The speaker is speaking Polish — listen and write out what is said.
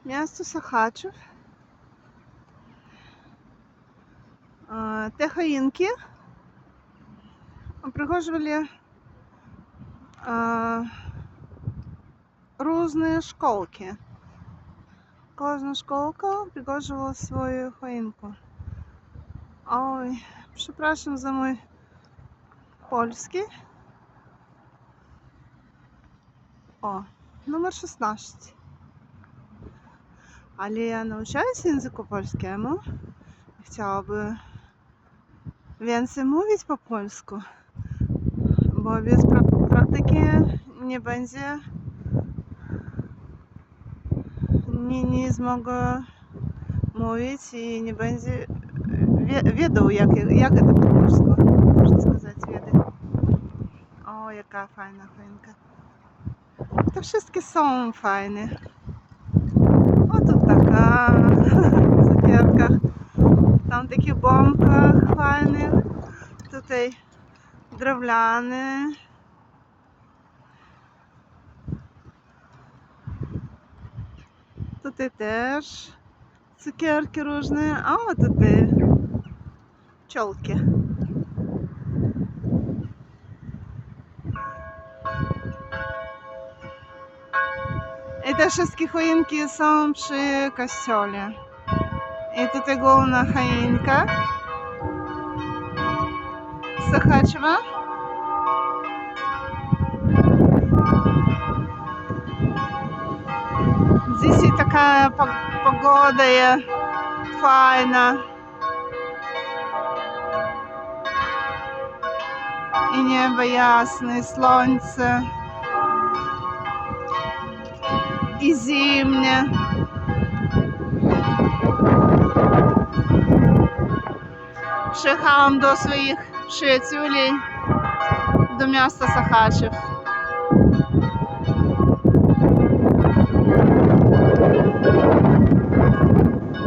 Miasto Sochaczew. Te choinki прихоживали różne szkołki. Każda szkołka прихоживала свою choinkę. Oj, przepraszam za mój polski. O, numer 16. Ale ja nauczаюсь języku polskiemu. Chciałaby więcej mówić po polsku, bo bez praktyki nie będzie, nie zmogę mówić i nie będzie wiedział, jak to po polsku, można сказать, wiedział. O, jaka fajna choinka. To wszystkie są fajne. O, tu taka cukierka. Tam takich bombkach fajnych. Tutaj drewniane. Tutaj też cukierki różne. A tutaj pчелки. I te wszystkie choinki są przy kościele. I tutaj główna choinka z Sochaczewa. Dzisiaj taka pogoda jest fajna. I niebo jasne, i słońce. I zimnie. Przyjechałam do swoich przyjaciół do miasta Sochaczew.